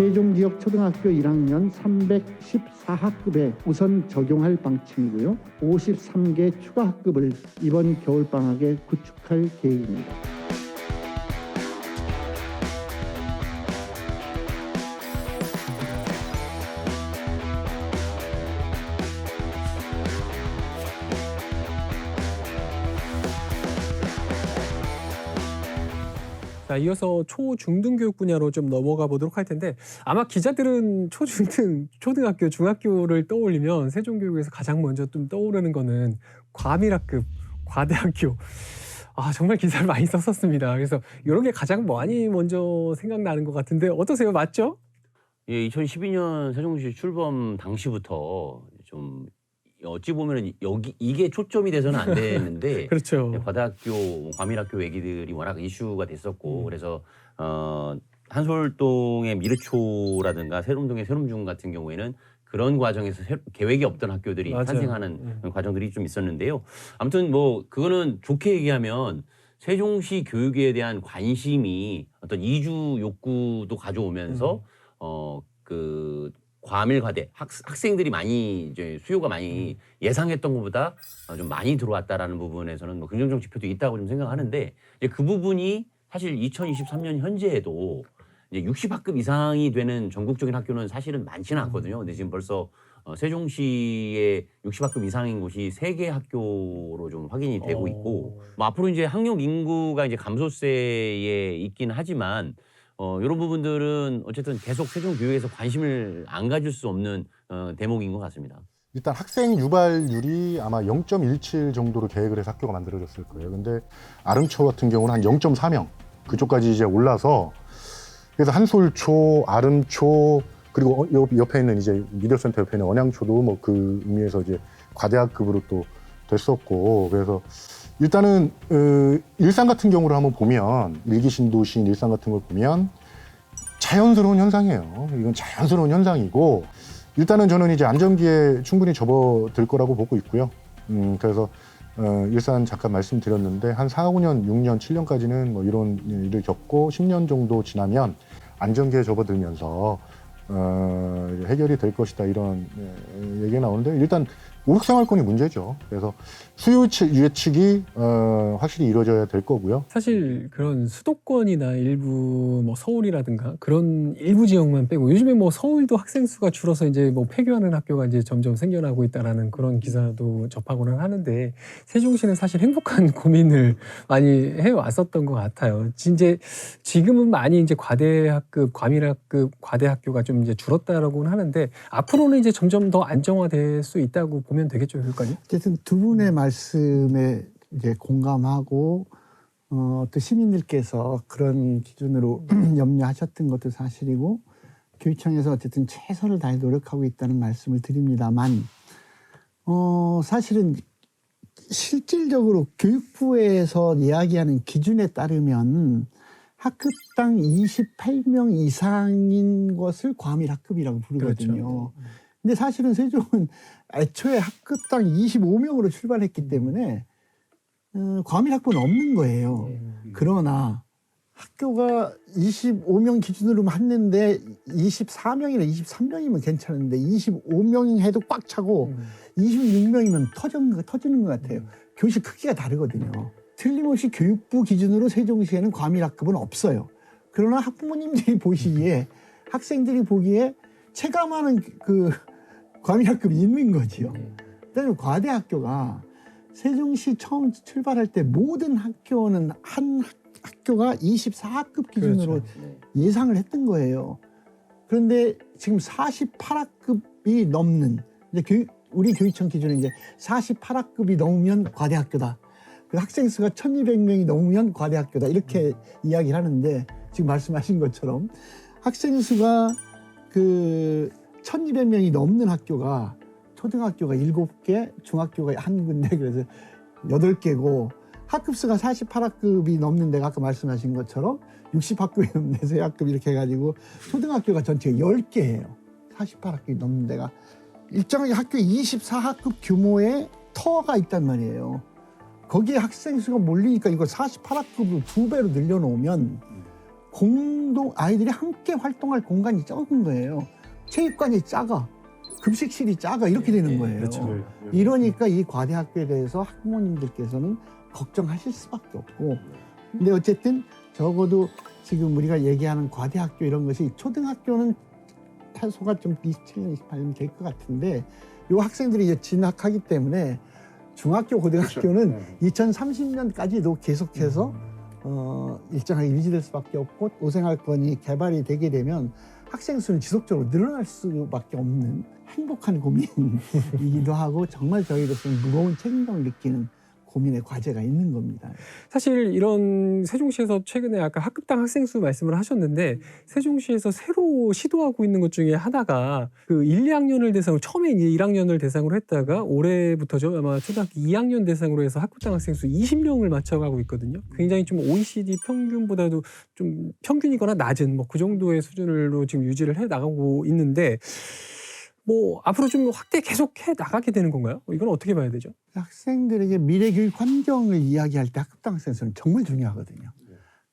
세종 지역 초등학교 1학년 314학급에 우선 적용할 방침이고요. 53개 추가 학급을 이번 겨울방학에 구축할 계획입니다. 자, 이어서 초, 중등 교육 분야로 좀 넘어가 보도록 할 텐데 아마 기자들은 초, 중등, 초등학교, 중학교를 떠올리면 세종교육에서 가장 먼저 좀 떠오르는 거는 과밀학급, 과대학교. 아, 정말 기사를 많이 썼었습니다. 그래서 이런 게 가장 많이 먼저 생각나는 것 같은데 어떠세요? 맞죠? 예, 2012년 세종시 출범 당시부터 좀 어찌 보면은 이게 초점이 돼서는 안 되는데 그렇죠. 과대학교, 과밀학교 얘기들이 워낙 이슈가 됐었고 그래서 한솔동의 미르초라든가 세롬동의 세롬중 같은 경우에는 그런 과정에서 계획이 없던 학교들이 맞아요. 탄생하는 과정들이 좀 있었는데요. 아무튼 뭐 그거는 좋게 얘기하면 세종시 교육에 대한 관심이 어떤 이주 욕구도 가져오면서 그 과밀과대 학생들이 많이 이제 수요가 많이 예상했던 것보다 좀 많이 들어왔다라는 부분에서는 뭐 긍정적 지표도 있다고 좀 생각하는데 이제 그 부분이 사실 2023년 현재에도 이제 60학급 이상이 되는 전국적인 학교는 사실은 많지는 않거든요. 근데 지금 벌써 세종시의 60학급 이상인 곳이 3개 학교로 좀 확인이 되고 있고 뭐 앞으로 이제 학령 인구가 이제 감소세에 있긴 하지만 이런 부분들은 어쨌든 계속 세종교육에서 관심을 안 가질 수 없는 대목인 것 같습니다. 일단 학생 유발률이 아마 0.17 정도로 계획을 해서 학교가 만들어졌을 거예요. 근데 아름초 같은 경우는 한 0.4명 그쪽까지 이제 올라서 그래서 한솔초, 아름초 그리고 옆에 있는 이제 미디어센터 옆에 있는 언양초도 뭐 그 의미에서 이제 과대학급으로 또 됐었고 그래서 일단은 일산 같은 경우를 한번 보면 일기신도시인 일산 같은 걸 보면 자연스러운 현상이에요. 이건 자연스러운 현상이고 일단은 저는 이제 안정기에 충분히 접어들 거라고 보고 있고요. 그래서 일산 잠깐 말씀드렸는데 한 4, 5년, 6년, 7년까지는 뭐 이런 일을 겪고 10년 정도 지나면 안정기에 접어들면서 해결이 될 것이다 이런 얘기가 나오는데 일단 오락생활권이 문제죠. 그래서 수요 예측이 확실히 이루어져야 될 거고요. 사실 그런 수도권이나 일부 뭐 서울이라든가 그런 일부 지역만 빼고 요즘에 뭐 서울도 학생 수가 줄어서 이제 뭐 폐교하는 학교가 이제 점점 생겨나고 있다라는 그런 기사도 접하고는 하는데 세종시는 사실 행복한 고민을 많이 해왔었던 것 같아요. 이제 지금은 많이 이제 과대학급, 과밀학급, 과대학교가 좀 이제 줄었다라고는 하는데 앞으로는 이제 점점 더 안정화될 수 있다고 보면 되겠죠, 교육관님? 어쨌든 두 분의 말씀에 이제 공감하고 또 시민들께서 그런 기준으로 염려하셨던 것도 사실이고 교육청에서 어쨌든 최선을 다해 노력하고 있다는 말씀을 드립니다만 사실은 실질적으로 교육부에서 이야기하는 기준에 따르면 학급당 28명 이상인 것을 과밀학급이라고 부르거든요. 그렇죠. 근데 사실은 세종은 애초에 학급당 25명으로 출발했기 때문에 과밀학부는 없는 거예요. 그러나 학교가 25명 기준으로 했는데 24명이나 23명이면 괜찮은데 25명 해도 꽉 차고 26명이면 터지는 것 같아요. 교실 크기가 다르거든요. 틀림없이 교육부 기준으로 세종시에는 과밀학급은 없어요. 그러나 학부모님들이 보시기에 학생들이 보기에 체감하는 그 과밀학급이 있는 거지요. 그다음에 과대학교가 세종시 처음 출발할 때 모든 학교는 한 학교가 24학급 기준으로 그렇죠. 예상을 했던 거예요. 그런데 지금 48학급이 넘는 이제 우리 교육청 기준은 이제 48학급이 넘으면 과대학교다. 그 학생 수가 1,200명이 넘으면 과대학교다. 이렇게 이야기를 하는데 지금 말씀하신 것처럼 학생 수가 그 1,200명이 넘는 학교가 초등학교가 7개, 중학교가 1군데 그래서 8개고 학급수가 48학급이 넘는 데가 아까 말씀하신 것처럼 60학급이 넘는 데서 학급 이렇게 해가지고 초등학교가 전체가 10개예요. 48학급이 넘는 데가. 일정하게 학교 24학급 규모의 터가 있단 말이에요. 거기에 학생 수가 몰리니까 이걸 48학급으로 2배로 늘려놓으면 아이들이 함께 활동할 공간이 적은 거예요. 체육관이 작아, 급식실이 작아 이렇게 되는 거예요. 그렇죠. 이러니까 이 과대 학교에 대해서 학부모님들께서는 걱정하실 수밖에 없고, 근데 어쨌든 적어도 지금 우리가 얘기하는 과대 학교 이런 것이 초등학교는 해소가 좀 27년, 28년 될 것 같은데, 요 학생들이 이제 진학하기 때문에 중학교, 고등학교는 2030년까지도 계속해서 일정하게 유지될 수밖에 없고, 오생활권이 개발이 되게 되면 학생 수는 지속적으로 늘어날 수밖에 없는 행복한 고민이기도 하고, 정말 저희로서는 무거운 책임감을 느끼는 고민의 과제가 있는 겁니다. 사실 이런 세종시에서 최근에 아까 학급당 학생 수 말씀을 하셨는데, 세종시에서 새로 시도하고 있는 것 중에 하나가 그 1, 2학년을 대상으로, 처음에 이제 1학년을 대상으로 했다가 올해부터죠, 아마 초등학교 2학년 대상으로 해서 학급당 학생 수 20명을 맞춰가고 있거든요. 굉장히 좀 OECD 평균보다도 좀 평균이거나 낮은 뭐 그 정도의 수준으로 지금 유지를 해 나가고 있는데, 뭐 앞으로 좀 확대 계속 해 나가게 되는 건가요? 이건 어떻게 봐야 되죠? 학생들에게 미래 교육 환경을 이야기할 때 학급당 학생 수는 정말 중요하거든요.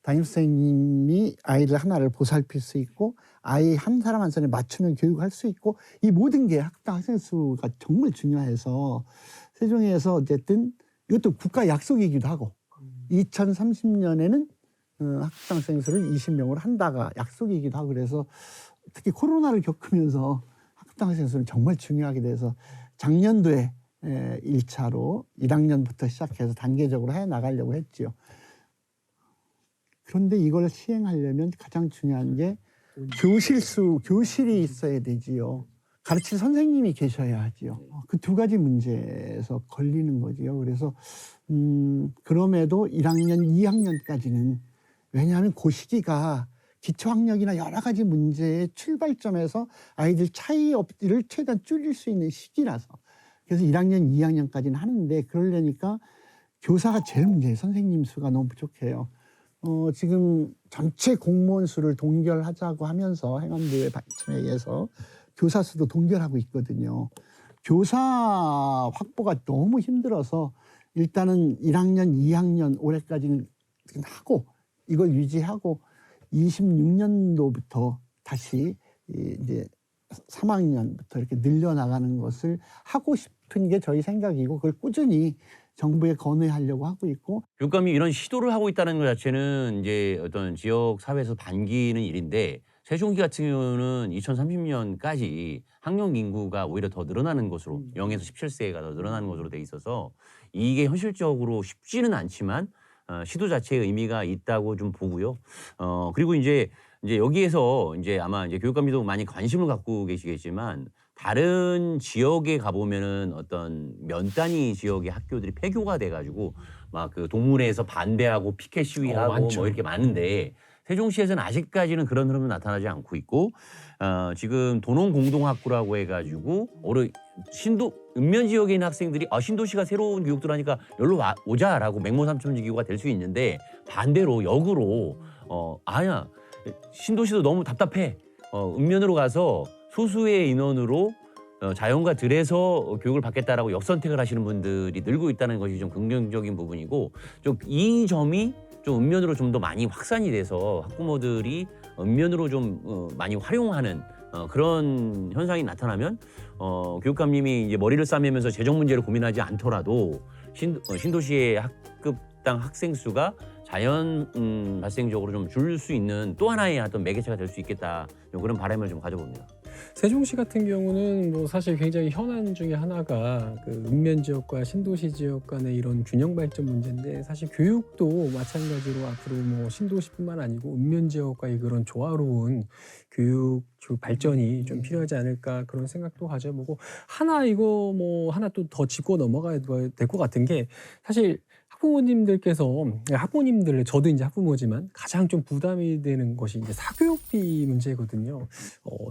담임 선생님이 아이들 하나를 보살필 수 있고, 아이 한 사람 한 사람에 맞추는 교육을 할 수 있고, 이 모든 게 학급당 학생 수가 정말 중요해서 세종에서 어쨌든 이것도 국가 약속이기도 하고, 2030년에는 학급당 학생 수를 20명으로 한다가 약속이기도 하고, 그래서 특히 코로나를 겪으면서 학급당 학생 수는 정말 중요하게 돼서 작년도에 1차로 1학년부터 시작해서 단계적으로 해 나가려고 했지요. 그런데 이걸 시행하려면 가장 중요한 게 교실이 있어야 되지요. 가르칠 선생님이 계셔야 하지요. 그 두 가지 문제에서 걸리는 거지요. 그래서 그럼에도 1학년, 2학년까지는, 왜냐하면 그 시기가 기초학력이나 여러 가지 문제의 출발점에서 아이들 차이를 최대한 줄일 수 있는 시기라서, 그래서 1학년, 2학년까지는 하는데, 그러려니까 교사가 제일 문제예요. 선생님 수가 너무 부족해요. 지금 전체 공무원 수를 동결하자고 하면서 행안부의 발전에 의해서 교사 수도 동결하고 있거든요. 교사 확보가 너무 힘들어서 일단은 1학년, 2학년 올해까지는 하고, 이걸 유지하고 26년도부터 다시 이제 3학년부터 이렇게 늘려나가는 것을 하고 싶은 게 저희 생각이고, 그걸 꾸준히 정부에 건의하려고 하고 있고. 교육감이 이런 시도를 하고 있다는 것 자체는 이제 어떤 지역 사회에서 반기는 일인데, 세종시 같은 경우는 2030년까지 학령 인구가 오히려 더 늘어나는 것으로, 0에서 17세가 더 늘어나는 것으로 돼 있어서 이게 현실적으로 쉽지는 않지만 시도 자체의 의미가 있다고 좀 보고요. 그리고 이제 여기에서 이제 아마 이제 교육감님도 많이 관심을 갖고 계시겠지만, 다른 지역에 가보면은 어떤 면 단위 지역의 학교들이 폐교가 돼가지고 막 그 동문회에서 반대하고 피켓 시위하고 많죠. 뭐 이렇게 많은데, 세종시에서는 아직까지는 그런 흐름은 나타나지 않고 있고, 지금 도농공동학구라고 해가지고 읍면 지역에 있는 학생들이 신도시가 새로운 교육들 하니까 여기로 오자라고 맹모삼천지교가 될 수 있는데, 반대로 역으로 아야 신도시도 너무 답답해, 읍면으로 가서 소수의 인원으로 자연과 들에서 교육을 받겠다라고 역선택을 하시는 분들이 늘고 있다는 것이 좀 긍정적인 부분이고, 좀 이 점이 좀 읍면으로 좀 더 많이 확산이 돼서 학부모들이 읍면으로 좀 많이 활용하는 그런 현상이 나타나면, 교육감님이 이제 머리를 싸매면서 재정 문제를 고민하지 않더라도 신도시의 학급당 학생 수가 자연 발생적으로 좀 줄 수 있는 또 하나의 어떤 매개체가 될 수 있겠다, 그런 바람을 좀 가져봅니다. 세종시 같은 경우는 뭐 사실 굉장히 현안 중에 하나가 그 읍면 지역과 신도시 지역 간의 이런 균형 발전 문제인데, 사실 교육도 마찬가지로 앞으로 뭐 신도시뿐만 아니고 읍면 지역과의 그런 조화로운 교육 발전이 좀 필요하지 않을까, 그런 생각도 가져보고, 이거 뭐 하나 또 더 짚고 넘어가야 될 것 같은 게, 사실 학부모님들, 저도 이제 학부모지만 가장 좀 부담이 되는 것이 이제 사교육비 문제거든요.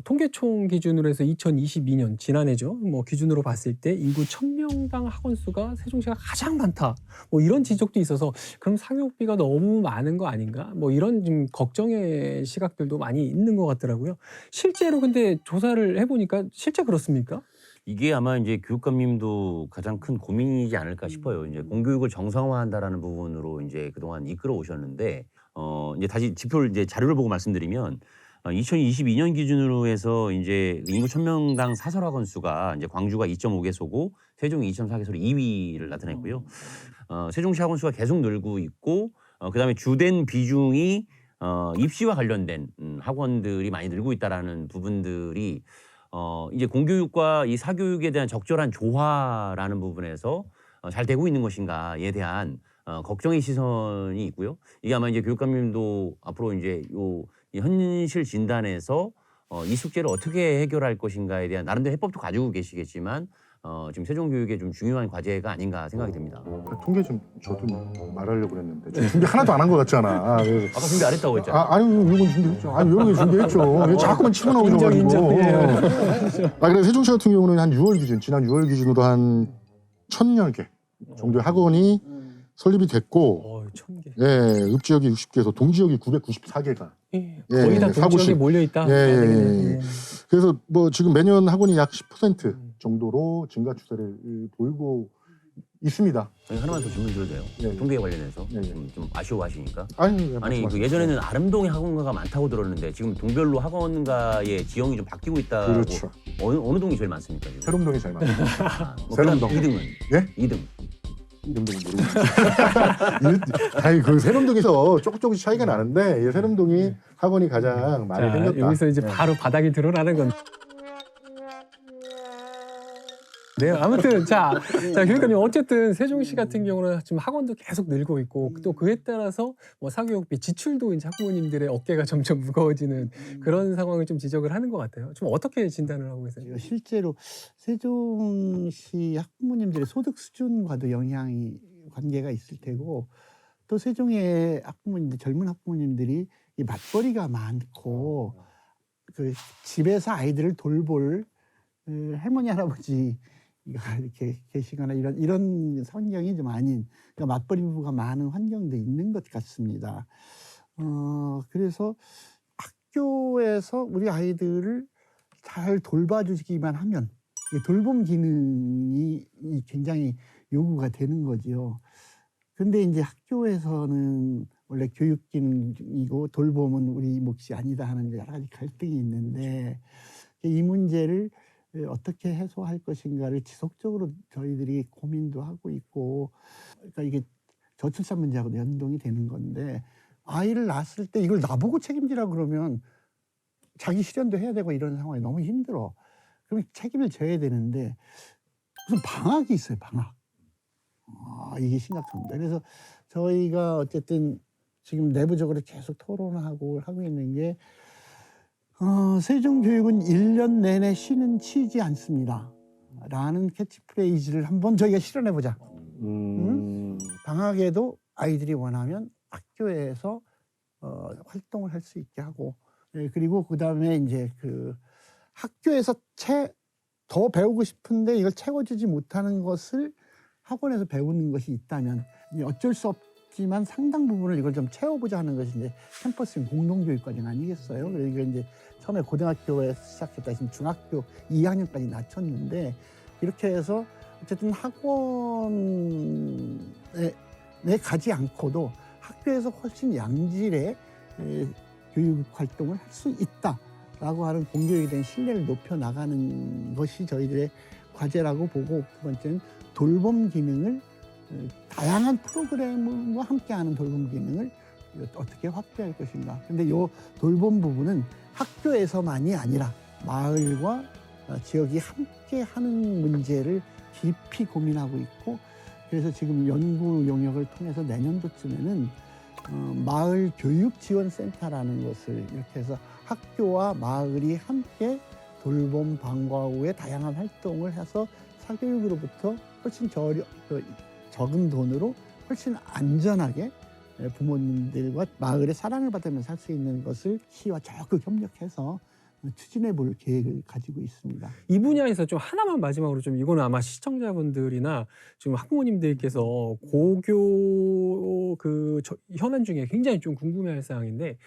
통계청 기준으로 해서 2022년 지난해죠. 뭐 기준으로 봤을 때 인구 1000명당 학원 수가 세종시가 가장 많다. 뭐 이런 지적도 있어서, 그럼 사교육비가 너무 많은 거 아닌가? 뭐 이런 좀 걱정의 시각들도 많이 있는 것 같더라고요. 실제로 근데 조사를 해보니까 실제 그렇습니까? 이게 아마 이제 교육감님도 가장 큰 고민이지 않을까 싶어요. 이제 공교육을 정상화한다라는 부분으로 이제 그동안 이끌어 오셨는데, 이제 다시 지표를 이제 자료를 보고 말씀드리면 2022년 기준으로 해서 이제 인구 1000명당 사설학원 수가 이제 광주가 2.5개소고 세종이 2.4개소로 2위를 나타냈고요. 세종시 학원 수가 계속 늘고 있고 그다음에 주된 비중이 입시와 관련된 학원들이 많이 늘고 있다라는 부분들이 이제 공교육과 이 사교육에 대한 적절한 조화라는 부분에서 잘 되고 있는 것인가에 대한 걱정의 시선이 있고요. 이게 아마 이제 교육감님도 앞으로 이제 이 현실 진단에서 이 숙제를 어떻게 해결할 것인가에 대한 나름대로 해법도 가지고 계시겠지만 지금 세종교육의 좀 중요한 과제가 아닌가 생각이 됩니다. 통계 좀 저도 말하려고 그랬는데 지금 준비 하나도 안 한 것 같잖아. 그래서 아까 준비 안 했다고 했잖아요. 아니 이건 준비했죠. 아니 여러 개 준비했죠. 자꾸만 치고 나오셔가지고. 인정. 그래서 세종시 같은 경우는 한 6월 기준, 지난 6월 기준으로 한 1000여 개 정도의 학원이 설립이 됐고, 1000개. 예, 읍지역이 60개에서 동지역이 994개가. 거의 다 사고시. 동지역에 몰려 있다. 예. 그래서 뭐 지금 매년 학원이 약 10% 정도로 증가 추세를 보이고 있습니다. 하나만 더 질문 드려도 돼요? 예. 통계에 관련해서 예. 좀 아쉬워하시니까. 아니 그 예전에는 아름동에 학원가가 많다고 들었는데 지금 동별로 학원가의 지형이 좀 바뀌고 있다고. 그렇죠. 어느 동이 제일 많습니까? 지금? 세롬동이 제일 많아요. 뭐 세롬동. 2등은? 예? 2등. 이름동은 모르겠어요. 아니 그 세롬동에서 조금씩 차이가 나는데 이 세롬동이 학원이 가장 많이 자, 생겼다. 여기서 이제 네. 바로 바닥이 드러나는 건. 네, 아무튼 자 교육감님 어쨌든 세종시 같은 경우는 지금 학원도 계속 늘고 있고 또 그에 따라서 뭐 사교육비 지출도 이제 학부모님들의 어깨가 점점 무거워지는 그런 상황을 좀 지적을 하는 것 같아요. 좀 어떻게 진단을 하고 계세요? 실제로 세종시 학부모님들의 소득 수준과도 영향이 관계가 있을 테고 또 세종의 학부모님들 젊은 학부모님들이 이 맞벌이가 많고 그 집에서 아이들을 돌볼 할머니 할아버지 이렇게 계시거나 이런 환경이 좀 아닌 그러니까 맞벌이 부부가 많은 환경도 있는 것 같습니다. 그래서 학교에서 우리 아이들을 잘 돌봐주기만 하면 돌봄 기능이 굉장히 요구가 되는 거죠. 근데 이제 학교에서는 원래 교육 기능이고 돌봄은 우리 몫이 아니다 하는 여러 가지 갈등이 있는데 이 문제를 어떻게 해소할 것인가를 지속적으로 저희들이 고민도 하고 있고 그러니까 이게 저출산 문제하고도 연동이 되는 건데 아이를 낳았을 때 이걸 나보고 책임지라 그러면 자기 실현도 해야 되고 이런 상황이 너무 힘들어. 그럼 책임을 져야 되는데 무슨 방학이 있어요, 방학. 이게 심각합니다. 그래서 저희가 어쨌든 지금 내부적으로 계속 토론하고 하고 있는 게 세종교육은 1년 내내 쉬지 않습니다. 라는 캐치프레이즈를 한번 저희가 실현해보자. 방학에도 아이들이 원하면 학교에서 활동을 할 수 있게 하고 그리고 그 다음에 이제 그 학교에서 더 배우고 싶은데 이걸 채워주지 못하는 것을 학원에서 배우는 것이 있다면 어쩔 수 없지만 상당 부분을 이걸 좀 채워보자 하는 것이 이제 캠퍼스 공동교육과정 아니겠어요? 그러니까 이제 처음에 고등학교에 시작했다 지금 중학교 2학년까지 낮췄는데 이렇게 해서 어쨌든 학원에 가지 않고도 학교에서 훨씬 양질의 교육 활동을 할 수 있다라고 하는 공교육에 대한 신뢰를 높여 나가는 것이 저희들의 과제라고 보고 두 번째는 돌봄 기능을 다양한 프로그램과 함께하는 돌봄 기능을 어떻게 확대할 것인가. 근데 이 돌봄 부분은 학교에서만이 아니라 마을과 지역이 함께하는 문제를 깊이 고민하고 있고 그래서 지금 연구 용역을 통해서 내년도쯤에는 마을 교육지원센터라는 것을 이렇게 해서 학교와 마을이 함께 돌봄 방과 후의 다양한 활동을 해서 사교육으로부터 훨씬 적은 돈으로 훨씬 안전하게 부모님들과 마을의 사랑을 받으면서 살 수 있는 것을 시와 적극 협력해서 추진해 볼 계획을 가지고 있습니다. 이 분야에서 좀 하나만 마지막으로 좀 이거는 아마 시청자분들이나 지금 학부모님들께서 고교 현안 중에 굉장히 좀 궁금해할 사항인데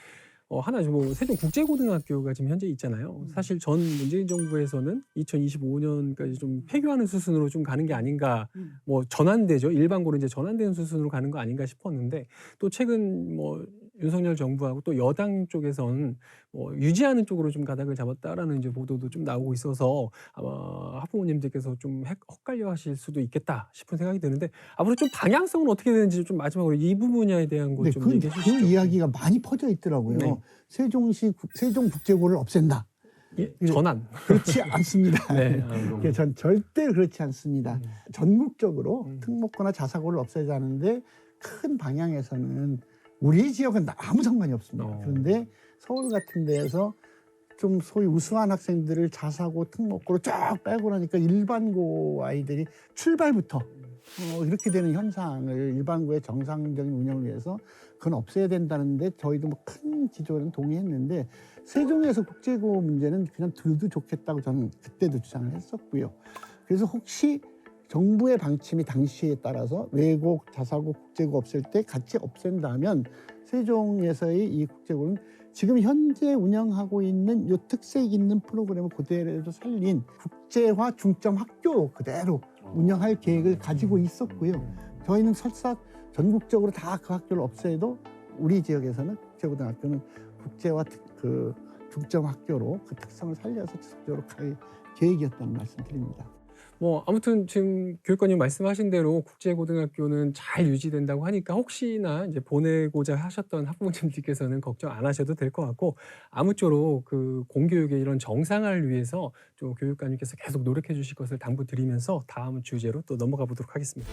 하나 뭐 세종국제고등학교가 지금 현재 있잖아요. 사실 전 문재인 정부에서는 2025년까지 좀 폐교하는 수순으로 좀 가는 게 아닌가, 뭐 전환되죠. 일반고로 이제 전환되는 수순으로 가는 거 아닌가 싶었는데 또 최근 뭐 윤석열 정부하고 또 여당 쪽에선 뭐 유지하는 쪽으로 좀 가닥을 잡았다라는 이제 보도도 좀 나오고 있어서 아마 학부모님들께서 좀 헷갈려하실 수도 있겠다 싶은 생각이 드는데 앞으로 좀 방향성은 어떻게 되는지 좀 마지막으로 이 부분에 대한 거 네, 좀 그 얘기해 주시죠. 이야기가 많이 퍼져 있더라고요. 네. 세종국제고를 없앤다. 예, 전환. 그렇지 않습니다. 네. 전 절대 그렇지 않습니다. 전국적으로 음. 특목고나 자사고를 없애자는데 큰 방향에서는 우리 지역은 아무 상관이 없습니다. 그런데 서울 같은 데에서 좀 소위 우수한 학생들을 자사고 특목고로 쫙 빼고 나니까 일반고 아이들이 출발부터 이렇게 되는 현상을 일반고의 정상적인 운영을 위해서 그건 없애야 된다는데 저희도 뭐 큰 지조는 동의했는데 세종에서 국제고 문제는 그냥 들도 좋겠다고 저는 그때도 주장을 했었고요. 그래서 혹시 정부의 방침이 당시에 따라서 외고, 자사고, 국제고 없앨 때 같이 없앤다면 세종에서의 이 국제고는 지금 현재 운영하고 있는 이 특색 있는 프로그램을 그대로 살린 국제화 중점 학교로 그대로 운영할 계획을 가지고 있었고요. 저희는 설사 전국적으로 다 그 학교를 없애도 우리 지역에서는 국제고등학교는 국제화 그 중점 학교로 그 특성을 살려서 지속적으로 갈 계획이었다는 말씀 드립니다. 뭐 아무튼 지금 교육관님 말씀하신 대로 국제고등학교는 잘 유지된다고 하니까 혹시나 이제 보내고자 하셨던 학부모님들께서는 걱정 안 하셔도 될 것 같고 아무쪼록 그 공교육의 이런 정상화를 위해서 좀 교육관님께서 계속 노력해 주실 것을 당부드리면서 다음 주제로 또 넘어가 보도록 하겠습니다.